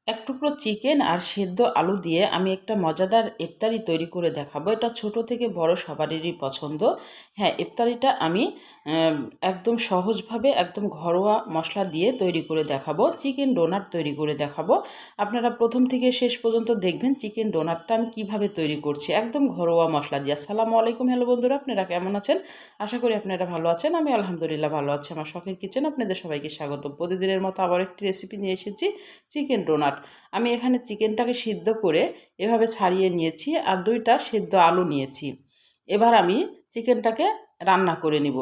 এক টুকরো চিকেন আর সেদ্ধ আলু দিয়ে আমি একটা মজাদার ইফতারি তৈরি করে দেখাবো। এটা ছোট থেকে বড় সবারই পছন্দ। হ্যাঁ, ইফতারিটা আমি আম একদম সহজভাবে একদম ঘরোয়া মসলা দিয়ে তৈরি করে দেখাবো। চিকেন ডোনাট তৈরি করে দেখাবো। আপনারা ১ম থেকে শেষ পর্যন্ত দেখবেন চিকেন ডোনাটটা আমি কীভাবে তৈরি করছি, একদম ঘরোয়া মসলা দিয়ে। আসসালামু আলাইকুম, হ্যালো বন্ধুরা, আপনারা কেমন আছেন? আশা করি আপনারা ভালো আছেন। আমি আলহামদুলিল্লাহ ভালো আছি। আমার শখের কিচেন আপনাদের সবাইকে স্বাগতম। প্রতিদিনের মতো আবার একটি রেসিপি নিয়ে এসেছি, চিকেন ডোনাট। আমি এখানে চিকেনটাকে সিদ্ধ করে এভাবে ছাড়িয়ে নিয়েছি আর ২টা সেদ্ধ আলু নিয়েছি। এবার আমি চিকেনটাকে রান্না করে নিব।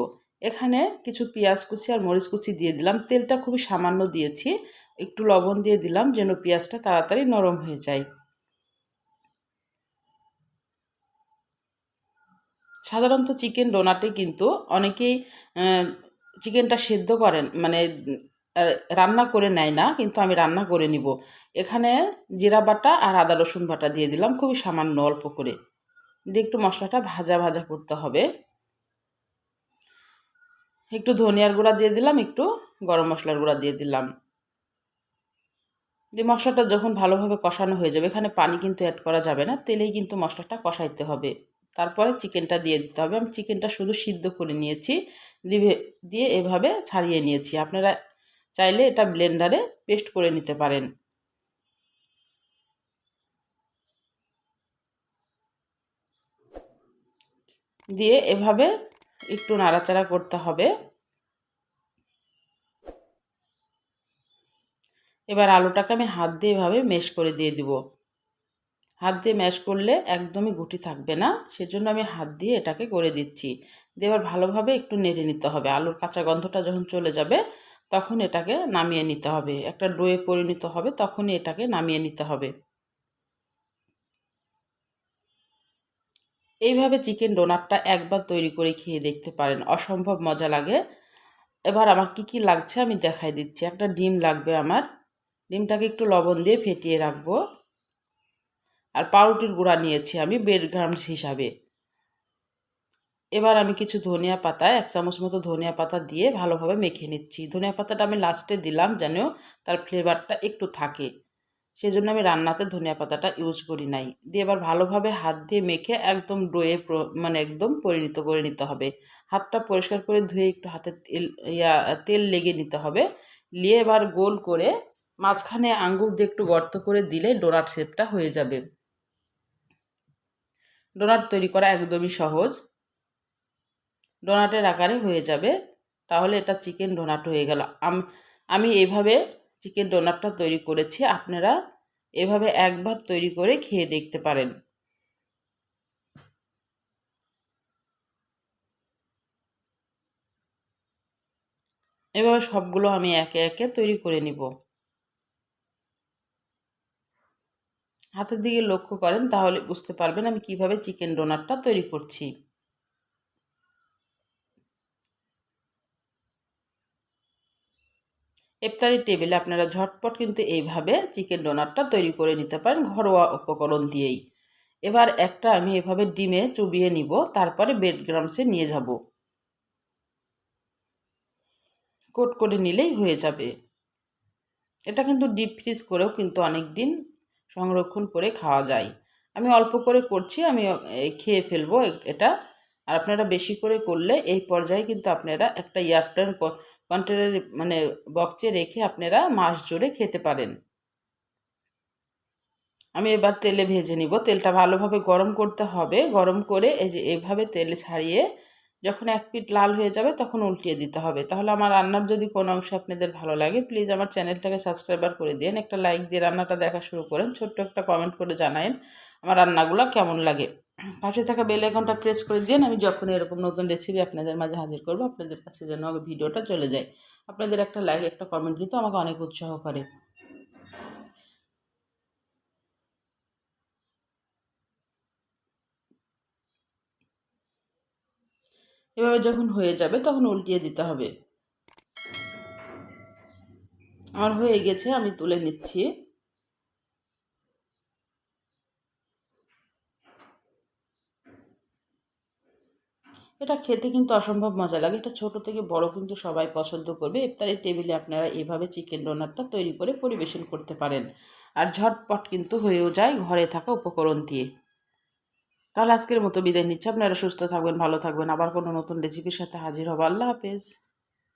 এখানে কিছু পেঁয়াজ কুচি আর মরিচ কুচি দিয়ে দিলাম। তেলটা খুবই সামান্য দিয়েছি। একটু লবণ দিয়ে দিলাম যেন পেঁয়াজটা তাড়াতাড়ি নরম হয়ে যায়। সাধারণত চিকেন ডোনাটে কিন্তু অনেকেই চিকেনটা সেদ্ধ করেন, মানে রান্না করে নেয় না, কিন্তু আমি রান্না করে নিব। এখানে জিরা বাটা আর আদা রসুন বাটা দিয়ে দিলাম খুবই সামান্য অল্প করে। দিয়ে একটু মশলাটা ভাজা ভাজা করতে হবে। একটু ধনিয়ার গুঁড়া দিয়ে দিলাম, একটু গরম মশলার গুঁড়া দিয়ে দিলাম। যে মশলাটা যখন ভালোভাবে কষানো হয়ে যাবে, এখানে পানি কিন্তু অ্যাড করা যাবে না, তেলেই কিন্তু মশলাটা কষাইতে হবে। তারপরে চিকেনটা দিয়ে দিতে হবে। আমি চিকেনটা শুধু সিদ্ধ করে নিয়েছি, দিয়ে এভাবে ছাড়িয়ে নিয়েছি। আপনারা চাইলে এটা ব্লেন্ডারে পেস্ট করে নিতে পারেন। দিয়ে এভাবে একটু নাড়াচাড়া করতে হবে। এবার আলুটাকে আমি হাত দিয়ে এভাবে ম্যাশ করে দিয়ে দিব। হাত দিয়ে ম্যাশ করলে একদমই গুটি থাকবে না, সেজন্য আমি হাত দিয়ে এটাকে করে দিচ্ছি। দিয়ে এবার ভালোভাবে একটু নেড়ে নিতে হবে। আলুর কাঁচা গন্ধটা যখন চলে যাবে তখন এটাকে নামিয়ে নিতে হবে। একটা ডোয়ে পরিণত হবে, তখনই এটাকে নামিয়ে নিতে হবে। এইভাবে চিকেন ডোনাটটা একবার তৈরি করে খেয়ে দেখতে পারেন, অসম্ভব মজা লাগে। এবার আমার কি কি লাগছে আমি দেখাই দিচ্ছি। একটা ডিম লাগবে আমার। ডিমটাকে একটু লবণ দিয়ে ফেটিয়ে রাখবো। আর পাউরুটির গুঁড়া নিয়েছি আমি ব্রেড ক্রাম্বস হিসাবে। এবার আমি কিছু ধনিয়া পাতা, ১ চামচ মতো ধনিয়া পাতা দিয়ে ভালোভাবে মেখে নিচ্ছি। ধনিয়া পাতাটা আমি লাস্টে দিলাম যেন তার ফ্লেভারটা একটু থাকে। সেজন্য আমি রান্নাতে ধনিয়া পাতাটা ইউজ করি নাই। দিয়ে এবার ভালোভাবে হাত দিয়ে মেখে একদম ডোয়ে মানে একদম পরিণত করে নিতে হবে। হাতটা পরিষ্কার করে ধুয়ে একটু হাতে তেল লেগে নিতে হবে। নিয়ে এবার গোল করে মাঝখানে আঙ্গুল দিয়ে একটু গর্ত করে দিলে ডোনাট শেপটা হয়ে যাবে। ডোনাট তৈরি করা একদমই সহজ। ডোনাটের আকারে হয়ে যাবে। তাহলে এটা চিকেন ডোনাট হয়ে গেল। আমি এইভাবে চিকেন ডোনাটটা তৈরি করেছি। আপনারা এভাবে একবার তৈরি করে খেয়ে দেখতে পারেন। এভাবে সবগুলো আমি একে একে তৈরি করে নিব। হাতের দিকে লক্ষ্য করেন, তাহলে বুঝতে পারবেন আমি কিভাবে চিকেন ডোনাটটা তৈরি করছি। ইফতারির টেবিলে আপনারা ঝটপট কিন্তু এইভাবে চিকেন ডোনাটটা তৈরি করে নিতে পারেন ঘরোয়া উপকরণ দিয়েই। এবার একটা আমি এভাবে ডিমে চুবিয়ে নিব, তারপরে ব্রেড ক্রাম্বসে নিয়ে যাব। কোট করে নিলেই হয়ে যাবে। এটা কিন্তু ডিপ ফ্রিজ করেও কিন্তু অনেক দিন সংরক্ষণ করে খাওয়া যায়। আমি অল্প করে করছি, আমি খেয়ে ফেলবো এটা। আর আপনারা বেশি করে করলে এই পর্যায়ে কিন্তু আপনারা একটা এয়ারটাইট কন্টেনারে মানে বক্সে রেখে আপনারা মাস জুড়ে খেতে পারেন। আমি এবার তেলে ভেজে নিব। তেলটা ভালোভাবে গরম করতে হবে। গরম করে এই যে এভাবে তেলে ছাড়িয়ে যখন এক পিঠ লাল হয়ে যাবে তখন উল্টিয়ে দিতে হবে। তাহলে আমার রান্নার যদি কোনো অংশ আপনাদের ভালো লাগে, প্লিজ আমার চ্যানেলটাকে সাবস্ক্রাইবার করে দিন, একটা লাইক দিয়ে রান্নাটা দেখা শুরু করেন, ছোট্ট একটা কমেন্ট করে জানায়েন আমার রান্নাগুলো কেমন লাগে। পাশে থাকা বেল আইকনটা প্রেস করে দিন। আমি যখন এরকম নতুন রেসিপি আপনাদের মাঝে হাজির করব, আপনাদের কাছে যেন ভিডিওটা চলে যায়। আপনাদের একটা লাইক, একটা কমেন্ট কিন্তু আমাকে অনেক উৎসাহ করে। এভাবে যখন হয়ে যাবে তখন উল্টিয়ে দিতে হবে। আমার হয়ে গেছে, আমি তুলে নিচ্ছি। এটা খেতে কিন্তু অসম্ভব মজা লাগে। এটা ছোট থেকে বড় কিন্তু সবাই পছন্দ করবে। ইফতারের টেবিলে আপনারা এভাবে চিকেন ডোনাটটা তৈরি করে পরিবেশন করতে পারেন। আর ঝটপট কিন্তু হয়েও যায় ঘরে থাকা উপকরণ দিয়ে। তাহলে আজকের মতো বিদায় নিচ্ছি। আপনারা সুস্থ থাকবেন, ভালো থাকবেন। আবার কোনো নতুন রেসিপির সাথে হাজির হবো। আল্লাহ হাফেজ।